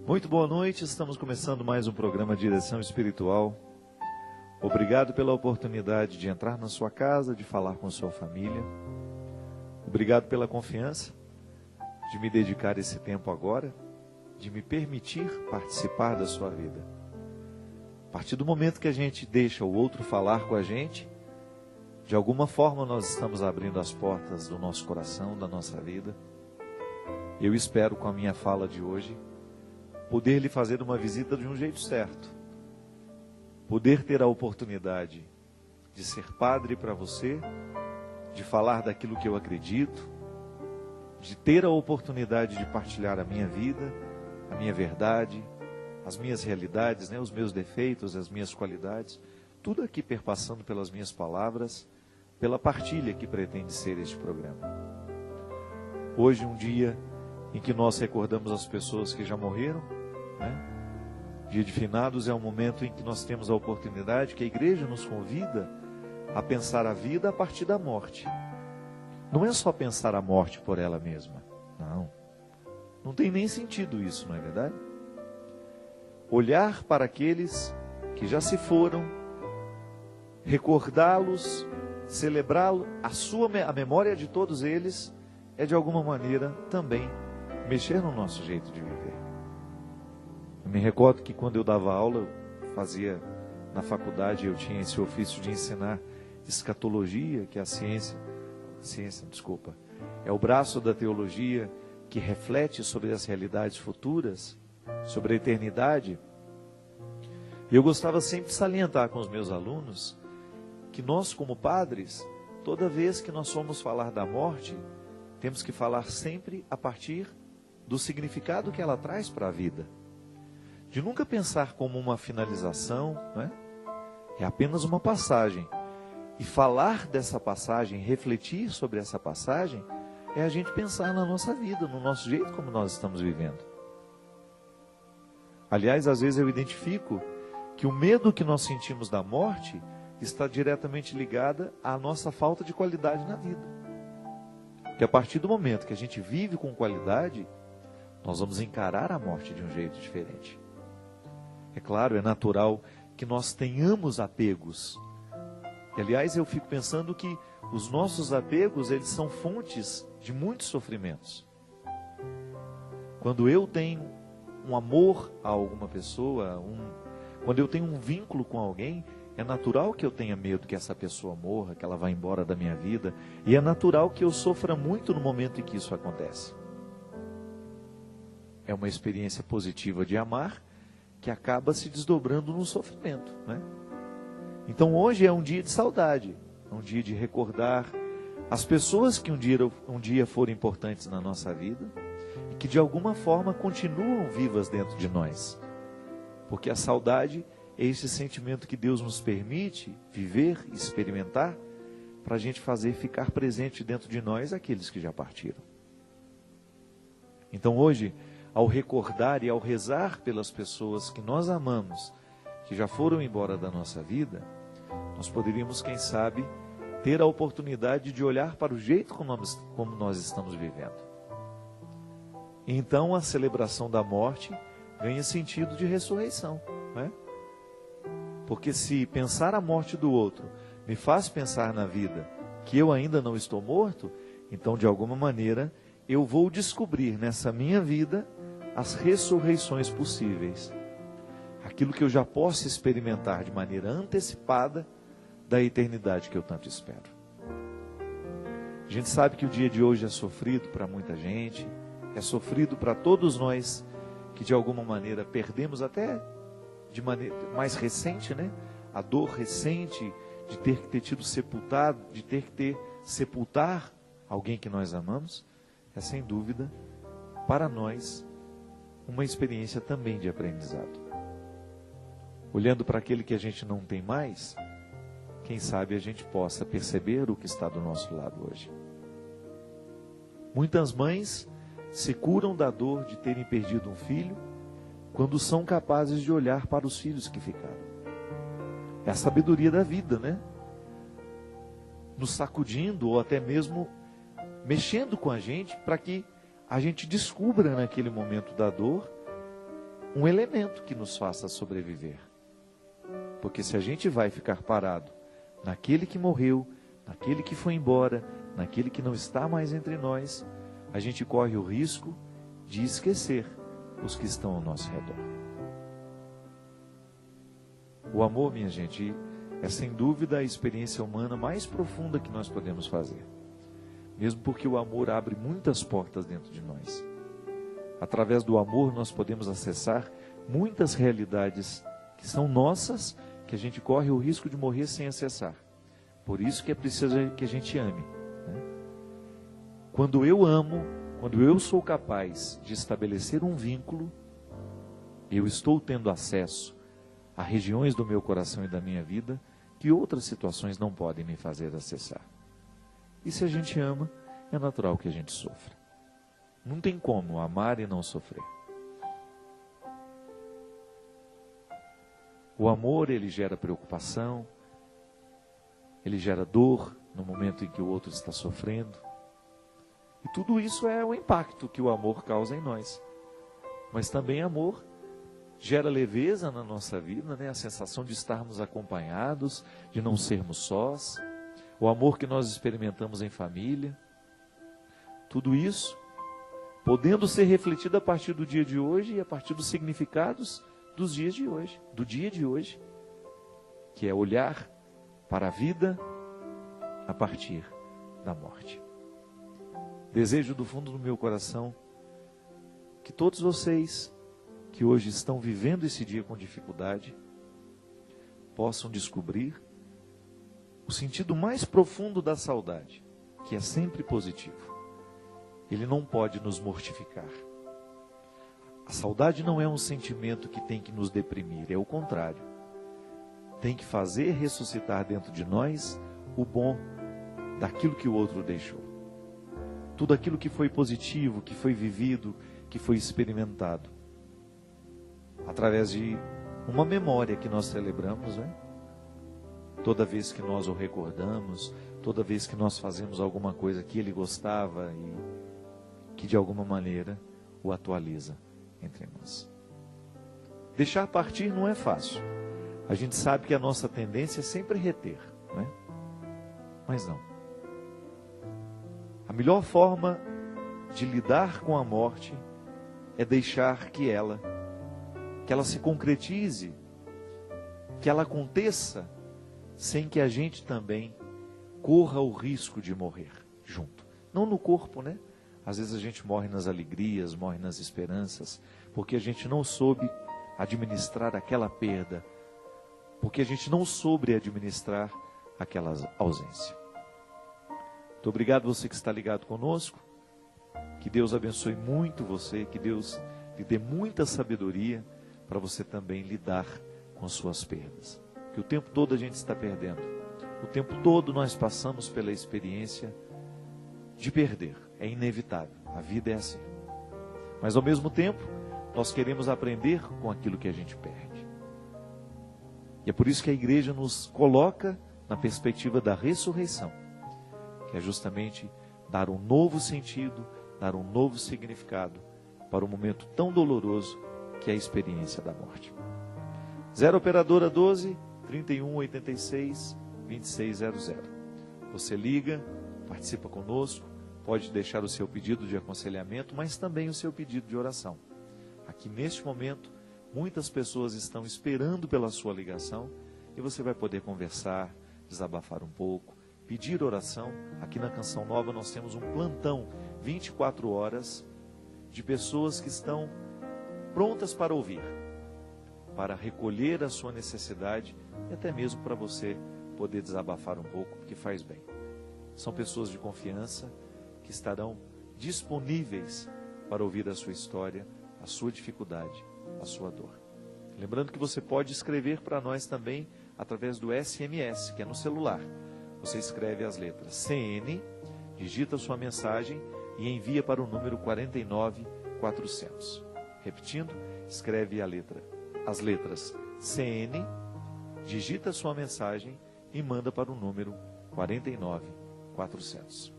Muito boa noite, estamos começando mais um programa Direção Espiritual. Obrigado pela oportunidade de entrar na sua casa, de falar com sua família. Obrigado pela confiança de me dedicar esse tempo agora, de me permitir participar da sua vida. A partir do momento que a gente deixa o outro falar com a gente, de alguma forma nós estamos abrindo as portas do nosso coração, da nossa vida. Eu espero, com a minha fala de hoje, poder lhe fazer uma visita de um jeito certo. Poder ter a oportunidade de ser padre para você, de falar daquilo que eu acredito, de ter a oportunidade de partilhar a minha vida, a minha verdade, as minhas realidades, os meus defeitos, as minhas qualidades, tudo aqui perpassando pelas minhas palavras, pela partilha que pretende ser este programa. Hoje, um dia em que nós recordamos as pessoas que já morreram, Dia de Finados é um momento em que nós temos a oportunidade, que a igreja nos convida a pensar a vida a partir da morte. Não é só pensar a morte por ela mesma, não tem nem sentido isso, não é verdade? Olhar para aqueles que já se foram, recordá-los, celebrá-los, a memória de todos eles é de alguma maneira também mexer no nosso jeito de viver. Eu me recordo que quando eu dava aula, na faculdade, eu tinha esse ofício de ensinar escatologia, que é é o braço da teologia que reflete sobre as realidades futuras, sobre a eternidade. E eu gostava sempre de salientar com os meus alunos que nós, como padres, toda vez que nós formos falar da morte, temos que falar sempre a partir do significado que ela traz para a vida. De nunca pensar como uma finalização, é apenas uma passagem. E falar dessa passagem, refletir sobre essa passagem, é a gente pensar na nossa vida, no nosso jeito como nós estamos vivendo. Aliás, às vezes eu identifico que o medo que nós sentimos da morte está diretamente ligada à nossa falta de qualidade na vida. Porque a partir do momento que a gente vive com qualidade, nós vamos encarar a morte de um jeito diferente. É claro, é natural que nós tenhamos apegos. E, aliás, eu fico pensando que os nossos apegos, eles são fontes de muitos sofrimentos. Quando eu tenho um amor a alguma pessoa, quando eu tenho um vínculo com alguém, é natural que eu tenha medo que essa pessoa morra, que ela vá embora da minha vida. E é natural que eu sofra muito no momento em que isso acontece. É uma experiência positiva de amar, que acaba se desdobrando no sofrimento, Então hoje é um dia de saudade, é um dia de recordar as pessoas que um dia foram importantes na nossa vida e que de alguma forma continuam vivas dentro de nós. Porque a saudade é esse sentimento que Deus nos permite viver e experimentar para a gente fazer ficar presente dentro de nós aqueles que já partiram. Então hoje, ao recordar e ao rezar pelas pessoas que nós amamos, que já foram embora da nossa vida, nós poderíamos, quem sabe, ter a oportunidade de olhar para o jeito como nós estamos vivendo. E então a celebração da morte ganha sentido de ressurreição, Porque se pensar a morte do outro me faz pensar na vida que eu ainda não estou morto, então de alguma maneira eu vou descobrir nessa minha vida as ressurreições possíveis. Aquilo que eu já posso experimentar de maneira antecipada da eternidade que eu tanto espero. A gente sabe que o dia de hoje é sofrido para muita gente, é sofrido para todos nós que de alguma maneira perdemos até de maneira mais recente, a dor recente de ter que ter tido sepultado, de ter que sepultar alguém que nós amamos, é sem dúvida para nós uma experiência também de aprendizado. Olhando para aquele que a gente não tem mais, quem sabe a gente possa perceber o que está do nosso lado hoje. Muitas mães se curam da dor de terem perdido um filho quando são capazes de olhar para os filhos que ficaram. É a sabedoria da vida, Nos sacudindo ou até mesmo mexendo com a gente para que a gente descubra naquele momento da dor um elemento que nos faça sobreviver. Porque se a gente vai ficar parado naquele que morreu, naquele que foi embora, naquele que não está mais entre nós, a gente corre o risco de esquecer os que estão ao nosso redor. O amor, minha gente, é sem dúvida a experiência humana mais profunda que nós podemos fazer. Mesmo porque o amor abre muitas portas dentro de nós. Através do amor nós podemos acessar muitas realidades que são nossas, que a gente corre o risco de morrer sem acessar. Por isso que é preciso que a gente ame, né? Quando eu amo, quando eu sou capaz de estabelecer um vínculo, eu estou tendo acesso a regiões do meu coração e da minha vida que outras situações não podem me fazer acessar. E se a gente ama, é natural que a gente sofra. Não tem como amar e não sofrer. O amor, ele gera preocupação, ele gera dor no momento em que o outro está sofrendo. E tudo isso é o impacto que o amor causa em nós. Mas também amor gera leveza na nossa vida, né? A sensação de estarmos acompanhados, de não sermos sós. O amor que nós experimentamos em família. Tudo isso podendo ser refletido a partir do dia de hoje e a partir dos significados dos dias de hoje, do dia de hoje, que é olhar para a vida a partir da morte. Desejo do fundo do meu coração que todos vocês que hoje estão vivendo esse dia com dificuldade possam descobrir o sentido mais profundo da saudade, que é sempre positivo. Ele não pode nos mortificar. A saudade não é um sentimento que tem que nos deprimir, é o contrário. Tem que fazer ressuscitar dentro de nós o bom daquilo que o outro deixou. Tudo aquilo que foi positivo, que foi vivido, que foi experimentado. Através de uma memória que nós celebramos, né? Toda vez que nós o recordamos, toda vez que nós fazemos alguma coisa que ele gostava e que de alguma maneira o atualiza entre nós. Deixar partir não é fácil. A gente sabe que a nossa tendência é sempre reter, né? Mas não. A melhor forma de lidar com a morte é deixar que ela se concretize, que ela aconteça, sem que a gente também corra o risco de morrer junto. Não no corpo, né? Às vezes a gente morre nas alegrias, morre nas esperanças, porque a gente não soube administrar aquela perda, porque a gente não soube administrar aquela ausência. Muito obrigado você que está ligado conosco, que Deus abençoe muito você, que Deus lhe dê muita sabedoria para você também lidar com suas perdas. Que o tempo todo a gente está perdendo, o tempo todo nós passamos pela experiência de perder. É inevitável, a vida é assim. Mas ao mesmo tempo, nós queremos aprender com aquilo que a gente perde. E é por isso que a igreja nos coloca na perspectiva da ressurreição, que é justamente dar um novo sentido, dar um novo significado para um momento tão doloroso que é a experiência da morte. 0 operadora 12 31 86 2600. Você liga, participa conosco, pode deixar o seu pedido de aconselhamento, mas também o seu pedido de oração. Aqui neste momento, muitas pessoas estão esperando pela sua ligação e você vai poder conversar, desabafar um pouco, pedir oração. Aqui na Canção Nova nós temos um plantão 24 horas de pessoas que estão prontas para ouvir, para recolher a sua necessidade e até mesmo para você poder desabafar um pouco, porque faz bem. São pessoas de confiança que estarão disponíveis para ouvir a sua história, a sua dificuldade, a sua dor. Lembrando que você pode escrever para nós também através do SMS, que é no celular. Você escreve as letras CN, digita sua mensagem e envia para o número 49400. Repetindo, escreve as letras CN, digita sua mensagem e manda para o número 49400.